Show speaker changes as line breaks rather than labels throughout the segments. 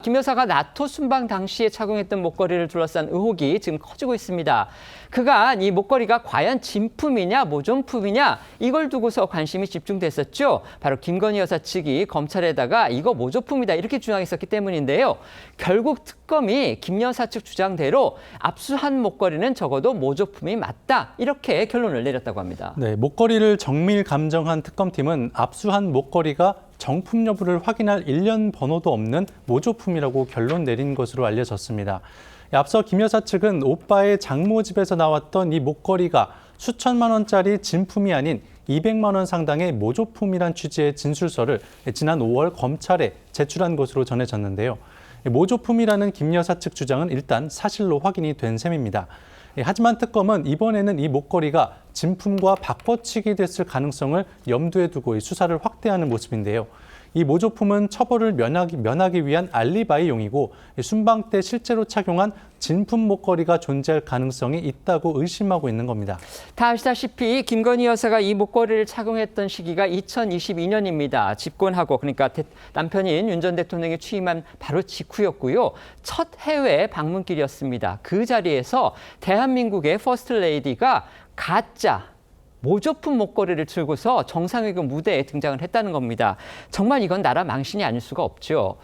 김 여사가 나토 순방 당시에 착용했던 목걸이를 둘러싼 의혹이 지금 커지고 있습니다. 그간 이 목걸이가 과연 진품이냐 모조품이냐 이걸 두고서 관심이 집중됐었죠. 바로 김건희 여사 측이 검찰에다가 이거 모조품이다 이렇게 주장했었기 때문인데요. 결국 특검이 김 여사 측 주장대로 압수한 목걸이는 적어도 모조품이 맞다 이렇게 결론을 내렸다고 합니다.
네, 목걸이를 정밀 감정한 특검팀은 압수한 목걸이가 정품 여부를 확인할 일련 번호도 없는 모조품이라고 결론 내린 것으로 알려졌습니다. 앞서 김 여사 측은 오빠의 장모 집에서 나왔던 이 목걸이가 수천만 원짜리 진품이 아닌 200만 원 상당의 모조품이란 취지의 진술서를 지난 5월 검찰에 제출한 것으로 전해졌는데요. 모조품이라는 김 여사 측 주장은 일단 사실로 확인이 된 셈입니다. 하지만 특검은 이번에는 이 목걸이가 진품과 바꿔치기 됐을 가능성을 염두에 두고 수사를 확대하는 모습인데요. 이 모조품은 처벌을 면하기 위한 알리바이용이고 순방 때 실제로 착용한 진품 목걸이가 존재할 가능성이 있다고 의심하고 있는 겁니다.
다 아시다시피 김건희 여사가 이 목걸이를 착용했던 시기가 2022년입니다. 집권하고 그러니까 남편인 윤 전 대통령이 취임한 바로 직후였고요. 첫 해외 방문길이었습니다. 그 자리에서 대한민국의 퍼스트 레이디가 가짜 모조품 목걸이를 들고서 정상회견 무대에 등장을 했다는 겁니다. 정말 이건 나라 망신이 아닐 수가 없죠.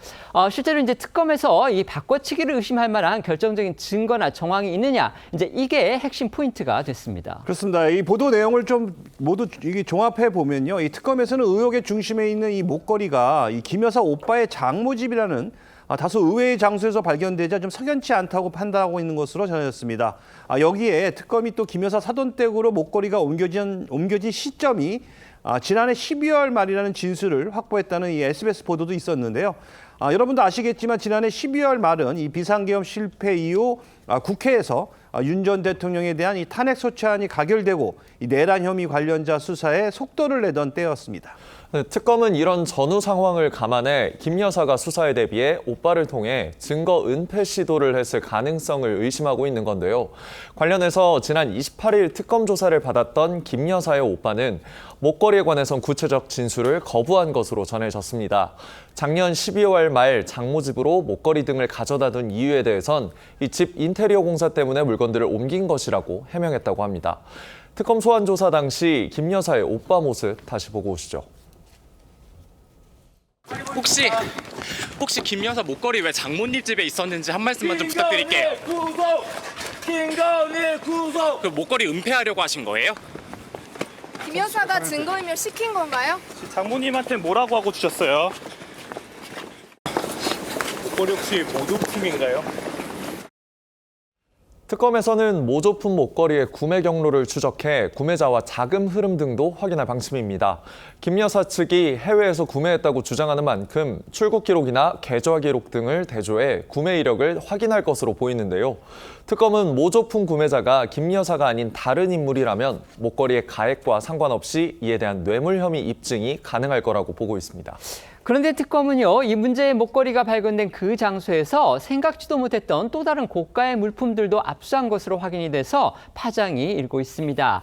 실제로 이제 특검에서 이 바꿔치기를 의심할 만한 결정적인 증거나 정황이 있느냐, 이제 이게 핵심 포인트가 됐습니다.
그렇습니다. 이 보도 내용을 좀 모두 이게 종합해 보면요, 이 특검에서는 의혹의 중심에 있는 이 목걸이가 이 김 여사 오빠의 장모집이라는 다소 의외의 장소에서 발견되자 좀 석연치 않다고 판단하고 있는 것으로 전해졌습니다. 여기에 특검이 또 김 여사 사돈댁으로 목걸이가 옮겨진 시점이 지난해 12월 말이라는 진술을 확보했다는 이 SBS 보도도 있었는데요. 여러분도 아시겠지만 지난해 12월 말은 이 비상계엄 실패 이후 국회에서 윤 전 대통령에 대한 이 탄핵 소추안이 가결되고 이 내란 혐의 관련자 수사에 속도를 내던 때였습니다.
네, 특검은 이런 전후 상황을 감안해 김 여사가 수사에 대비해 오빠를 통해 증거 은폐 시도를 했을 가능성을 의심하고 있는 건데요. 관련해서 지난 28일 특검 조사를 받았던 김 여사의 오빠는 목걸이에 관해선 구체적 진술을 거부한 것으로 전해졌습니다. 작년 12월 말 장모 집으로 목걸이 등을 가져다 둔 이유에 대해선 이 집 인테리어 공사 때문에 물건들을 옮긴 것이라고 해명했다고 합니다. 특검 소환 조사 당시 김 여사의 오빠 모습 다시 보고 오시죠.
혹시 김 여사 목걸이 왜 장모님 집에 있었는지 한 말씀만 좀 부탁드릴게요.
김건희 구속!
그 목걸이 은폐하려고 하신 거예요?
김 여사가 증거인멸 시킨 건가요?
장모님한테 뭐라고 하고 주셨어요? 목걸이 혹시 모조품인가요?
특검에서는 모조품 목걸이의 구매 경로를 추적해 구매자와 자금 흐름 등도 확인할 방침입니다. 김 여사 측이 해외에서 구매했다고 주장하는 만큼 출국 기록이나 계좌 기록 등을 대조해 구매 이력을 확인할 것으로 보이는데요. 특검은 모조품 구매자가 김 여사가 아닌 다른 인물이라면 목걸이의 가액과 상관없이 이에 대한 뇌물 혐의 입증이 가능할 거라고 보고 있습니다.
그런데 특검은요, 이 문제의 목걸이가 발견된 그 장소에서 생각지도 못했던 또 다른 고가의 물품들도 압수한 것으로 확인이 돼서 파장이 일고 있습니다.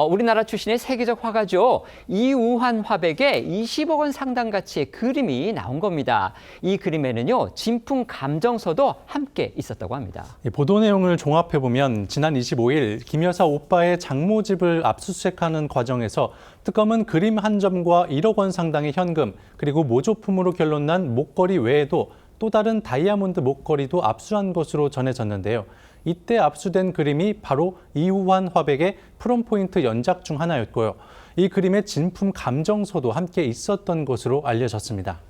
우리나라 출신의 세계적 화가죠. 이우환 화백의 20억 원 상당 가치의 그림이 나온 겁니다. 이 그림에는요, 진품 감정서도 함께 있었다고 합니다.
보도 내용을 종합해보면 지난 25일 김 여사 오빠의 장모 집을 압수수색하는 과정에서 특검은 그림 한 점과 1억 원 상당의 현금 그리고 모조품으로 결론난 목걸이 외에도 또 다른 다이아몬드 목걸이도 압수한 것으로 전해졌는데요. 이때 압수된 그림이 바로 이우환 화백의 프롬포인트 연작 중 하나였고요. 이 그림의 진품 감정서도 함께 있었던 것으로 알려졌습니다.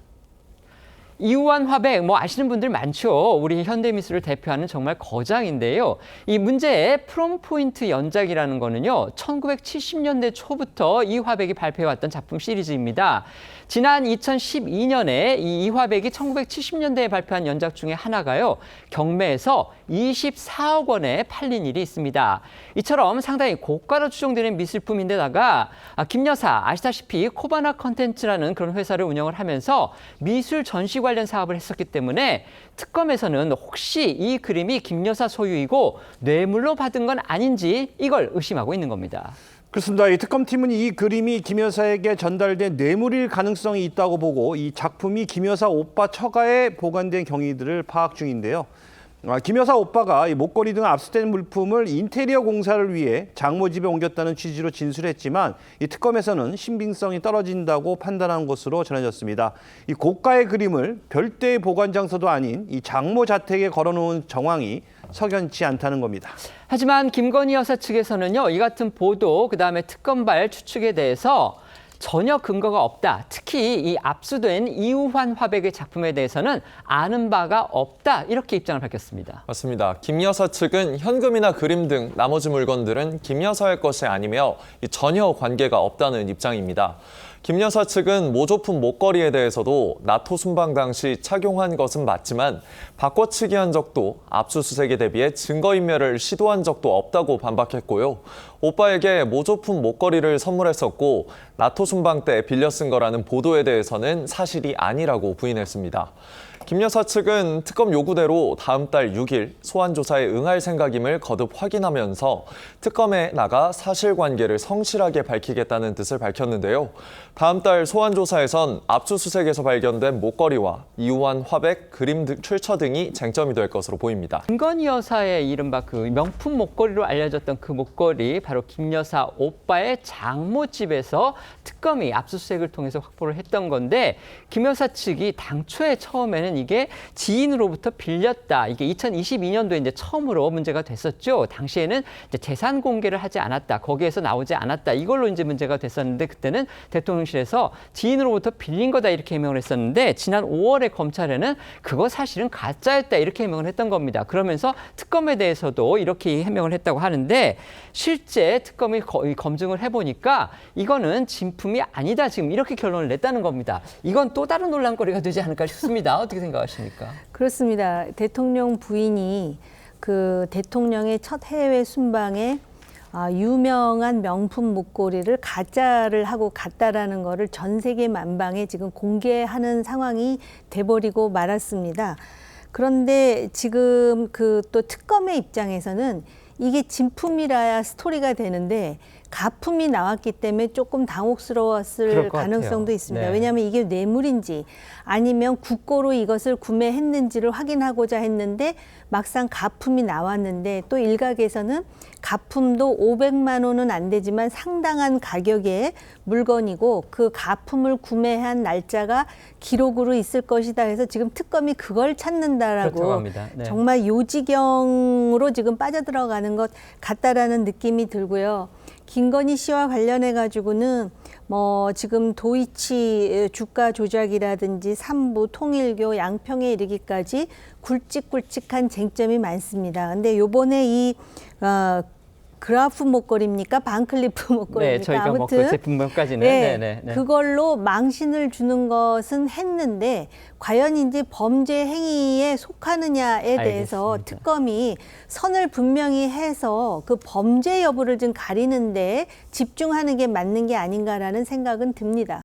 이우환 화백, 아시는 분들 많죠. 우리 현대미술을 대표하는 정말 거장인데요. 이 문제의 프롬포인트 연작이라는 거는요, 1970년대 초부터 이 화백이 발표해왔던 작품 시리즈입니다. 지난 2012년에 이 화백이 1970년대에 발표한 연작 중에 하나가요, 경매에서 24억 원에 팔린 일이 있습니다. 이처럼 상당히 고가로 추정되는 미술품인데다가 김 여사 아시다시피 코바나 컨텐츠라는 그런 회사를 운영을 하면서 미술 전시 관련 사업을 했었기 때문에 특검에서는 혹시 이 그림이 김 여사 소유이고 뇌물로 받은 건 아닌지 이걸 의심하고 있는 겁니다.
그렇습니다. 이 특검팀은 이 그림이 김 여사에게 전달된 뇌물일 가능성이 있다고 보고 이 작품이 김 여사 오빠 처가에 보관된 경위들을 파악 중인데요. 김 여사 오빠가 이 목걸이 등 압수된 물품을 인테리어 공사를 위해 장모 집에 옮겼다는 취지로 진술했지만 이 특검에서는 신빙성이 떨어진다고 판단한 것으로 전해졌습니다. 이 고가의 그림을 별도의 보관 장소도 아닌 이 장모 자택에 걸어놓은 정황이 석연치 않다는 겁니다.
하지만 김건희 여사 측에서는요, 이 같은 보도, 그다음에 특검발 추측에 대해서 전혀 근거가 없다. 특히 이 압수된 이우환 화백의 작품에 대해서는 아는 바가 없다. 이렇게 입장을 밝혔습니다.
맞습니다. 김 여사 측은 현금이나 그림 등 나머지 물건들은 김 여사의 것이 아니며 전혀 관계가 없다는 입장입니다. 김 여사 측은 모조품 목걸이에 대해서도 나토 순방 당시 착용한 것은 맞지만 바꿔치기 한 적도 압수수색에 대비해 증거인멸을 시도한 적도 없다고 반박했고요. 오빠에게 모조품 목걸이를 선물했었고 나토 순방 때 빌려 쓴 거라는 보도에 대해서는 사실이 아니라고 부인했습니다. 김 여사 측은 특검 요구대로 다음 달 6일 소환 조사에 응할 생각임을 거듭 확인하면서 특검에 나가 사실관계를 성실하게 밝히겠다는 뜻을 밝혔는데요. 다음 달 소환 조사에선 압수수색에서 발견된 목걸이와 이우환 화백, 그림 등 출처 등이 쟁점이 될 것으로 보입니다.
김건희 여사의 이른바 그 명품 목걸이로 알려졌던 그 목걸이, 바로 김 여사 오빠의 장모 집에서 특검이 압수수색을 통해서 확보를 했던 건데, 김 여사 측이 당초에 처음에는 이게 지인으로부터 빌렸다. 이게 2022년도에 이제 처음으로 문제가 됐었죠. 당시에는 이제 재산 공개를 하지 않았다. 거기에서 나오지 않았다. 이걸로 이제 문제가 됐었는데, 그때는 대통령실에서 지인으로부터 빌린 거다 이렇게 해명을 했었는데, 지난 5월에 검찰에는 그거 사실은 가짜였다 이렇게 해명을 했던 겁니다. 그러면서 특검에 대해서도 이렇게 해명을 했다고 하는데, 실제 특검이 검증을 해보니까 이거는 진품이 아니다. 지금 이렇게 결론을 냈다는 겁니다. 이건 또 다른 논란거리가 되지 않을까 싶습니다. 어떻게 생각하십니까?
그렇습니다. 대통령 부인이 그 대통령의 첫 해외 순방에 유명한 명품 목걸이를 가짜를 하고 갔다라는 거를 전 세계 만방에 지금 공개하는 상황이 돼버리고 말았습니다. 그런데 지금 그 또 특검의 입장에서는 이게 진품이라야 스토리가 되는데 가품이 나왔기 때문에 조금 당혹스러웠을 가능성도 있습니다.
네.
왜냐하면 이게 뇌물인지 아니면 국고로 이것을 구매했는지를 확인하고자 했는데 막상 가품이 나왔는데, 또 일각에서는 가품도 500만 원은 안 되지만 상당한 가격의 물건이고 그 가품을 구매한 날짜가 기록으로 있을 것이다 해서 지금 특검이 그걸 찾는다라고
합니다. 네.
정말 요지경으로 지금 빠져들어가는 것 같다라는 느낌이 들고요. 김건희 씨와 관련해 가지고는 뭐 지금 도이치 주가 조작이라든지 삼부 통일교 양평에 이르기까지 굵직굵직한 쟁점이 많습니다. 근데 요번에 이 그라프 목걸이입니까? 반클리프 목걸이입니까?
네, 저희가
아무튼
그 제품명까지는
네, 그걸로 망신을 주는 것은 했는데 과연 이제 범죄 행위에 속하느냐에 대해서
알겠습니다.
특검이 선을 분명히 해서 그 범죄 여부를 좀 가리는데 집중하는 게 맞는 게 아닌가라는 생각은 듭니다.